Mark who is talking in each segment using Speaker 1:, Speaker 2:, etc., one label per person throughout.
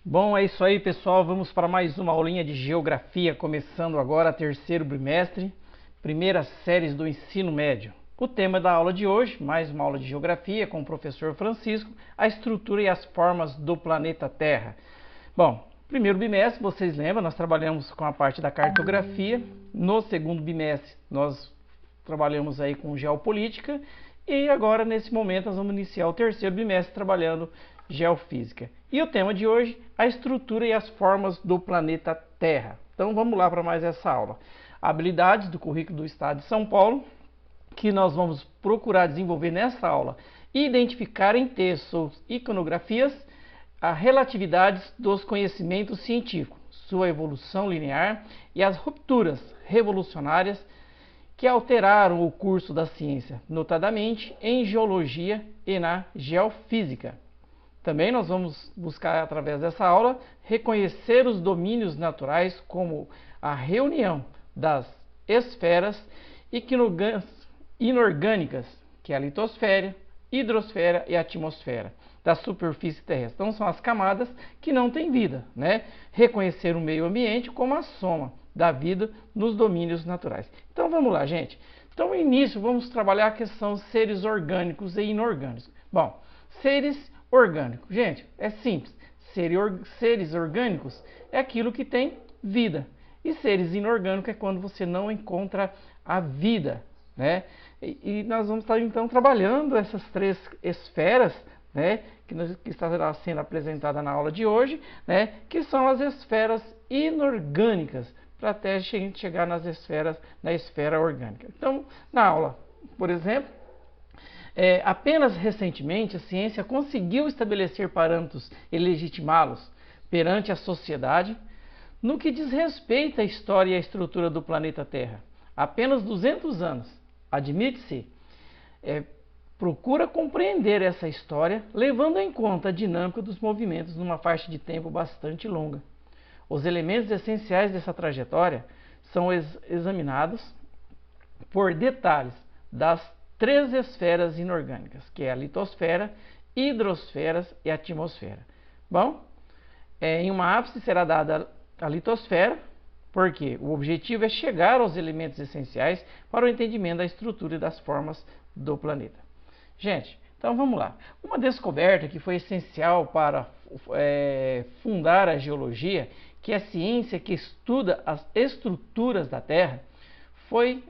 Speaker 1: Bom, é isso aí, pessoal. Vamos para mais uma aulinha de geografia, começando agora terceiro bimestre, primeiras séries do ensino médio. O tema da aula de hoje, mais uma aula de geografia com o professor Francisco, a estrutura e as formas do planeta Terra. Bom, primeiro bimestre, vocês lembram, nós trabalhamos com a parte da cartografia. No segundo bimestre, nós trabalhamos aí com geopolítica. E agora, nesse momento, nós vamos iniciar o terceiro bimestre trabalhando geofísica. E o tema de hoje, a estrutura e as formas do planeta Terra. Então vamos lá para mais essa aula. Habilidades do currículo do Estado de São Paulo, que nós vamos procurar desenvolver nessa aula. Identificar em textos e iconografias a relatividade dos conhecimentos científicos, sua evolução linear e as rupturas revolucionárias que alteraram o curso da ciência, notadamente em geologia e na geofísica. Também nós vamos buscar, através dessa aula, reconhecer os domínios naturais como a reunião das esferas inorgânicas, que é a litosfera, hidrosfera e atmosfera, da superfície terrestre. Então são as camadas que não têm vida, né? Reconhecer o meio ambiente como a soma da vida nos domínios naturais. Então vamos lá, gente. Então, no início, vamos trabalhar a questão de seres orgânicos e inorgânicos. Bom, seres orgânicos. Gente, é simples. Seres orgânicos é aquilo que tem vida. E seres inorgânicos é quando você não encontra a vida, né? E nós vamos estar, então, trabalhando essas três esferas, né, que está sendo apresentada na aula de hoje, né, que são as esferas inorgânicas, para até a gente chegar na esfera orgânica. Então, na aula, por exemplo, apenas recentemente a ciência conseguiu estabelecer parâmetros e legitimá-los perante a sociedade no que diz respeito à história e à estrutura do planeta Terra. Há apenas 200 anos, admite-se, procura compreender essa história levando em conta a dinâmica dos movimentos numa faixa de tempo bastante longa. Os elementos essenciais dessa trajetória são examinados por detalhes das três esferas inorgânicas, que é a litosfera, hidrosferas e atmosfera. Bom, em uma ápice será dada a litosfera, porque o objetivo é chegar aos elementos essenciais para o entendimento da estrutura e das formas do planeta. Gente, então vamos lá. Uma descoberta que foi essencial para fundar a geologia, que é a ciência que estuda as estruturas da Terra, foi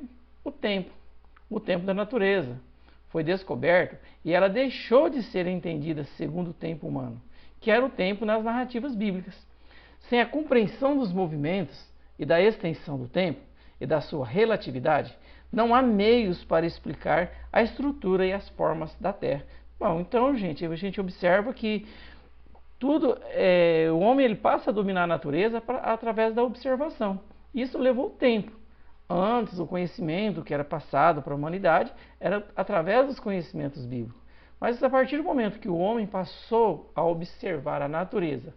Speaker 1: o tempo da natureza. Foi descoberto e ela deixou de ser entendida segundo o tempo humano, que era o tempo nas narrativas bíblicas. Sem a compreensão dos movimentos e da extensão do tempo e da sua relatividade, não há meios para explicar a estrutura e as formas da Terra. Bom, então, gente, a gente observa que o homem ele passa a dominar a natureza através da observação. Isso levou tempo. Antes, o conhecimento que era passado para a humanidade era através dos conhecimentos bíblicos. Mas a partir do momento que o homem passou a observar a natureza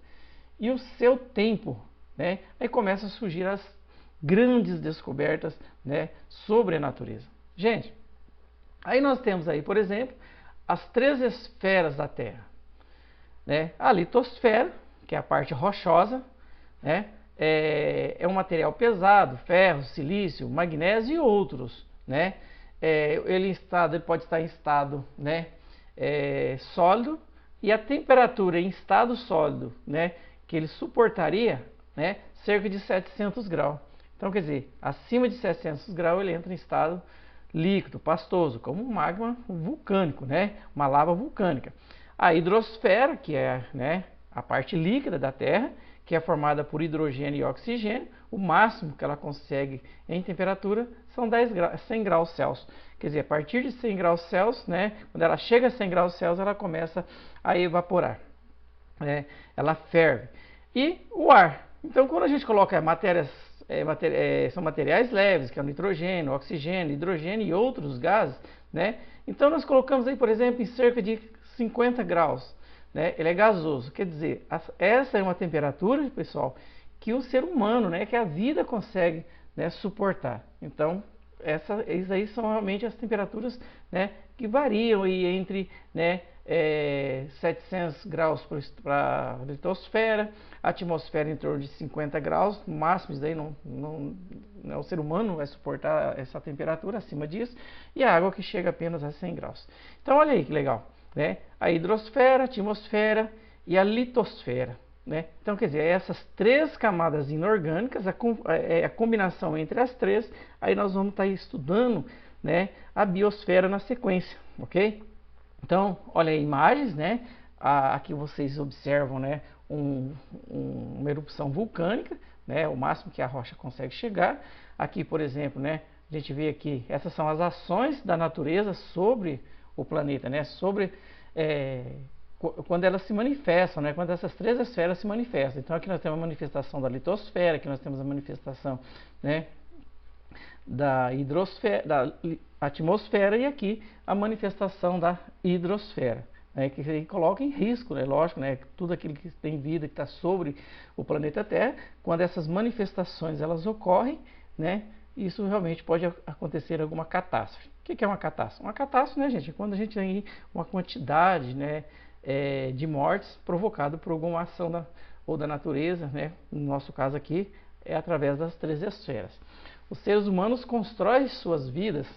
Speaker 1: e o seu tempo, né, aí começam a surgir as grandes descobertas, né, sobre a natureza. Gente, aí nós temos aí, por exemplo, as três esferas da Terra, né? A litosfera, que é a parte rochosa, né? É um material pesado, ferro, silício, magnésio e outros, né? Ele pode estar em estado, né, sólido, e a temperatura em estado sólido, né, que ele suportaria, né, cerca de 700 graus. Então, quer dizer, acima de 700 graus ele entra em estado líquido, pastoso, como um magma vulcânico, né, uma lava vulcânica. A hidrosfera, que é, né, a parte líquida da Terra, que é formada por hidrogênio e oxigênio, o máximo que ela consegue em temperatura são 100 graus Celsius. Quer dizer, a partir de 100 graus Celsius, né, quando ela chega a 100 graus Celsius, ela começa a evaporar, né, ela ferve. E o ar. Então, quando a gente coloca são materiais leves, que é o nitrogênio, o oxigênio, hidrogênio e outros gases, né? Então, nós colocamos aí, por exemplo, em cerca de 50 graus. Né? Ele é gasoso, quer dizer, essa é uma temperatura, pessoal, que o ser humano, né, que a vida consegue, né, suportar. Então, essas aí são realmente as temperaturas, né, que variam aí entre, né, 700 graus para a litosfera, a atmosfera em torno de 50 graus, no máximo. Isso daí o ser humano não vai suportar essa temperatura acima disso, e a água que chega apenas a 100 graus. Então olha aí que legal, né? A hidrosfera, a atmosfera e a litosfera, né? Então, quer dizer, essas três camadas inorgânicas, a combinação entre as três, aí nós vamos estar estudando, né, a biosfera na sequência, ok? Então, olha aí imagens, né? Aqui vocês observam, né, uma erupção vulcânica, né, o máximo que a rocha consegue chegar. Aqui, por exemplo, né, a gente vê aqui, essas são as ações da natureza sobre o planeta, né, sobre quando elas se manifestam, né, quando essas três esferas se manifestam. Então aqui nós temos a manifestação da litosfera, aqui nós temos a manifestação, né, da hidrosfera, da atmosfera, e aqui a manifestação da hidrosfera, né, que coloca em risco, né, lógico, né, tudo aquilo que tem vida, que está sobre o planeta Terra. Quando essas manifestações elas ocorrem, né, isso realmente pode acontecer alguma catástrofe. O que é uma catástrofe? Uma catástrofe, né, gente, é quando a gente tem uma quantidade, né, de mortes provocada por alguma ação ou da natureza, né, no nosso caso aqui é através das três esferas. Os seres humanos constroem suas vidas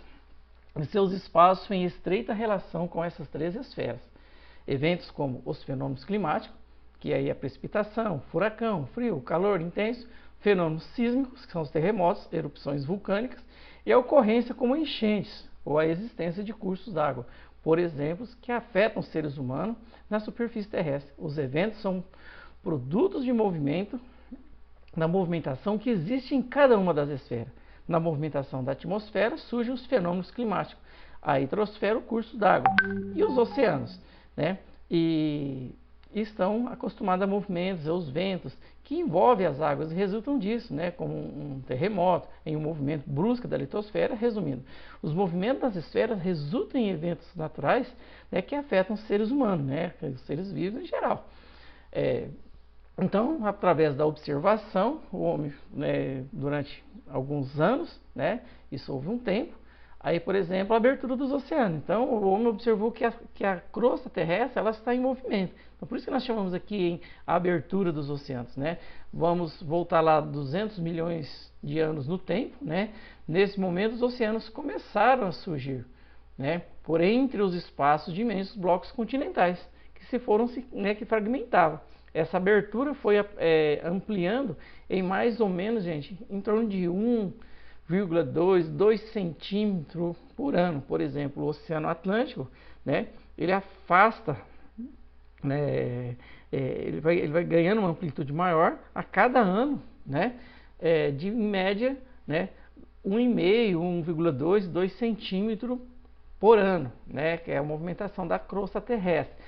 Speaker 1: e seus espaços em estreita relação com essas três esferas. Eventos como os fenômenos climáticos, que aí é a precipitação, furacão, frio, calor intenso, fenômenos sísmicos, que são os terremotos, erupções vulcânicas, e a ocorrência como enchentes, ou a existência de cursos d'água, por exemplo, que afetam os seres humanos na superfície terrestre. Os eventos são produtos de movimento, na movimentação que existe em cada uma das esferas. Na movimentação da atmosfera surgem os fenômenos climáticos, a hidrosfera, o curso d'água, e os oceanos, né? E estão acostumados a movimentos, aos ventos, que envolvem as águas e resultam disso, né? Como um terremoto, em um movimento brusco da litosfera. Resumindo, os movimentos das esferas resultam em eventos naturais, né, que afetam os seres humanos, né? Os seres vivos em geral. Então, através da observação, o homem, né, durante alguns anos, né, isso houve um tempo, aí, por exemplo, a abertura dos oceanos. Então, o homem observou que a crosta terrestre ela está em movimento. Então, por isso que nós chamamos aqui em abertura dos oceanos, né? Vamos voltar lá 200 milhões de anos no tempo, né? Nesse momento, os oceanos começaram a surgir, né, por entre os espaços de imensos blocos continentais, que fragmentavam. Essa abertura foi ampliando em mais ou menos, gente, em torno de 1,2 centímetros por ano. Por exemplo, o Oceano Atlântico, né, ele afasta, né, ele vai ganhando uma amplitude maior a cada ano, né, de em média, né, 1,5, 1,2, 2 centímetros por ano, né, que é a movimentação da crosta terrestre.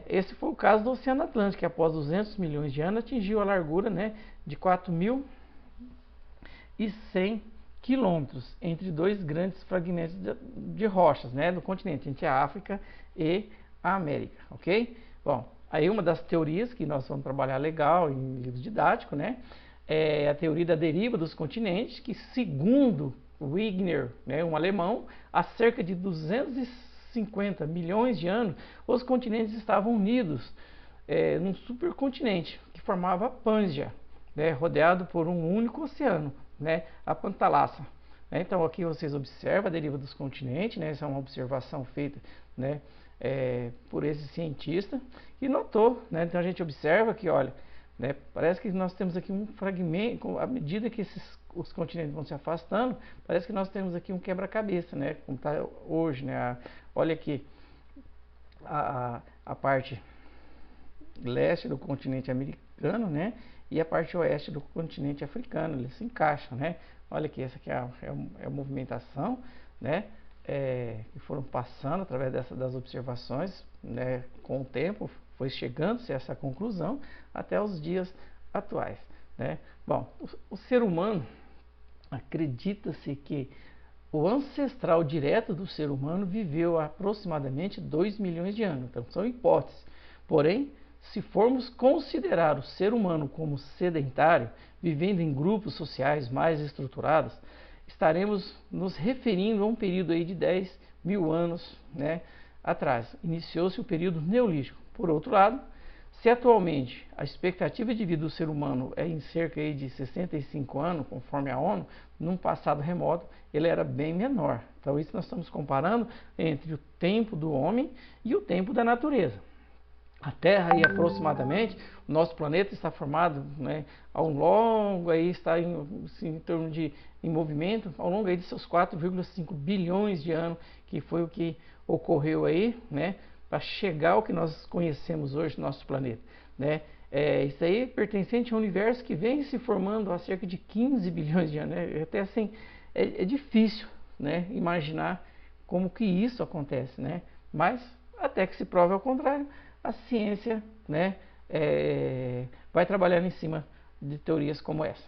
Speaker 1: Esse foi o caso do Oceano Atlântico, que após 200 milhões de anos atingiu a largura, né, de 4.100 quilômetros entre dois grandes fragmentos de rochas, né, do continente, entre a África e a América, ok? Bom, aí uma das teorias que nós vamos trabalhar legal em livro didático, né, é a teoria da deriva dos continentes, que segundo Wigner, né, um alemão, há cerca de 250 milhões de anos, os continentes estavam unidos num supercontinente que formava a Pângea, né, rodeado por um único oceano, né, a Pantalassa. Então aqui vocês observam a deriva dos continentes, né, essa é uma observação feita, né, por esse cientista, e notou, né, então a gente observa que, olha, né, parece que nós temos aqui um fragmento, à medida que os continentes vão se afastando, parece que nós temos aqui um quebra-cabeça, né, como está hoje, né, olha aqui, a parte leste do continente americano, né, e a parte oeste do continente africano, eles se encaixam, né, olha aqui, essa aqui é a movimentação, né, que foram passando através das observações, né, com o tempo, foi chegando-se a essa conclusão até os dias atuais, né. Bom, o ser humano, acredita-se que o ancestral direto do ser humano viveu há aproximadamente 2 milhões de anos. Então, são hipóteses. Porém, se formos considerar o ser humano como sedentário, vivendo em grupos sociais mais estruturados, estaremos nos referindo a um período aí de 10 mil anos, né, atrás, iniciou-se o período neolítico. Por outro lado, se atualmente a expectativa de vida do ser humano é em cerca aí de 65 anos, conforme a ONU, num passado remoto ele era bem menor. Então isso nós estamos comparando entre o tempo do homem e o tempo da natureza. A Terra aí aproximadamente, o nosso planeta está formado, né, ao longo aí está em torno de em movimento ao longo aí de seus 4,5 bilhões de anos, que foi o que ocorreu aí, né, para chegar ao que nós conhecemos hoje no nosso planeta, né? Isso aí é pertencente a um universo que vem se formando há cerca de 15 bilhões de anos, né? Até assim é difícil, né, imaginar como que isso acontece, né? Mas até que se prove ao contrário, a ciência, né, vai trabalhando em cima de teorias como essa.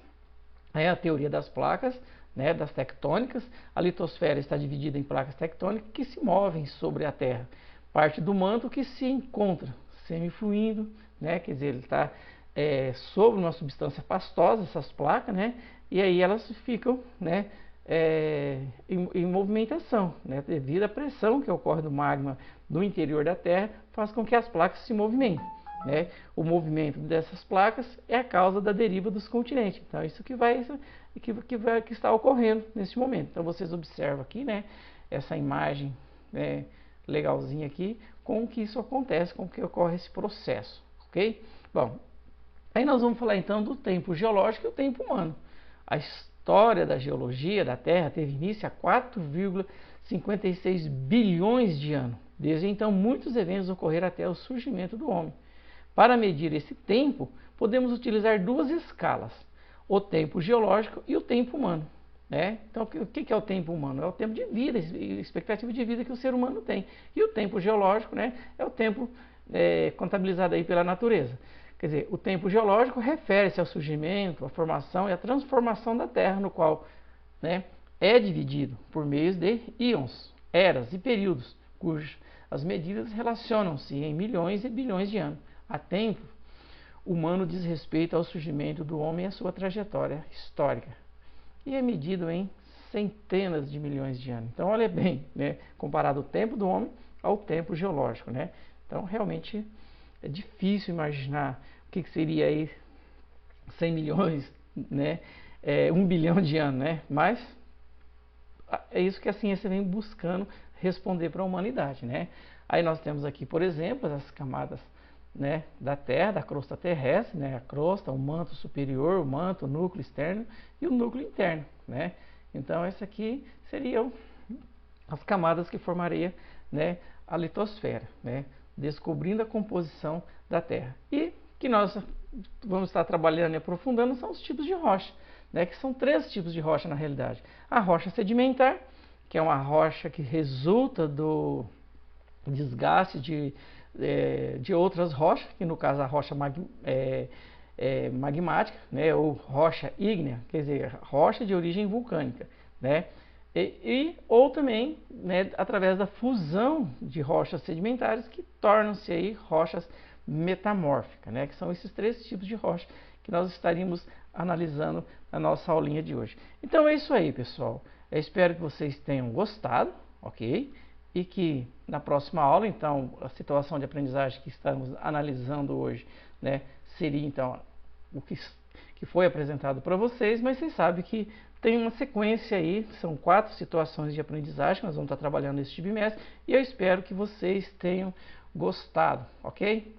Speaker 1: É a teoria das placas, né, das tectônicas. A litosfera está dividida em placas tectônicas que se movem sobre a Terra. Parte do manto que se encontra semifluindo, né, quer dizer, ele está sobre uma substância pastosa, essas placas, né, e aí elas ficam, né, em movimentação, né, devido à pressão que ocorre do magma no interior da Terra, faz com que as placas se movimentem, né? O movimento dessas placas é a causa da deriva dos continentes. Então isso que está ocorrendo nesse momento. Então vocês observam aqui, né, essa imagem, né, legalzinha aqui, com que isso acontece, com que ocorre esse processo, ok? Bom, aí nós vamos falar então do tempo geológico e o tempo humano. A história da geologia da Terra teve início há 4,56 bilhões de anos. Desde então, muitos eventos ocorreram até o surgimento do homem. Para medir esse tempo, podemos utilizar duas escalas, o tempo geológico e o tempo humano, né? Então, o que é o tempo humano? É o tempo de vida, expectativa de vida que o ser humano tem. E o tempo geológico, né, é o tempo contabilizado aí pela natureza. Quer dizer, o tempo geológico refere-se ao surgimento, à formação e à transformação da Terra, no qual, né, é dividido por meio de íons, eras e períodos, cujas as medidas relacionam-se em milhões e bilhões de anos. A tempo humano diz respeito ao surgimento do homem e a sua trajetória histórica, e é medido em centenas de milhões de anos. Então, olha bem, né, comparado o tempo do homem ao tempo geológico, né? Então, realmente é difícil imaginar o que seria aí 100 milhões, né, 1 bilhão de anos, né? Mas é isso que a ciência vem buscando responder para a humanidade, né? Aí nós temos aqui, por exemplo, as camadas, né, da Terra, da crosta terrestre, né, a crosta, o manto superior, o manto, o núcleo externo e o núcleo interno, né? Então, essas aqui seriam as camadas que formariam, né, a litosfera, né, descobrindo a composição da Terra. E que nós vamos estar trabalhando e aprofundando são os tipos de rocha, né, que são 3 tipos de rocha na realidade. A rocha sedimentar, que é uma rocha que resulta do desgaste de outras rochas, que no caso a rocha magmática, né, ou rocha ígnea, quer dizer, rocha de origem vulcânica, né, ou também, né, através da fusão de rochas sedimentares que tornam-se aí rochas metamórficas, né, que são esses 3 tipos de rocha que nós estaríamos analisando na nossa aulinha de hoje. Então é isso aí, pessoal. Eu espero que vocês tenham gostado, ok? E que na próxima aula, então, a situação de aprendizagem que estamos analisando hoje, né, seria então o que foi apresentado para vocês, mas vocês sabem que tem uma sequência aí, são 4 situações de aprendizagem que nós vamos estar trabalhando neste bimestre, e eu espero que vocês tenham gostado, ok?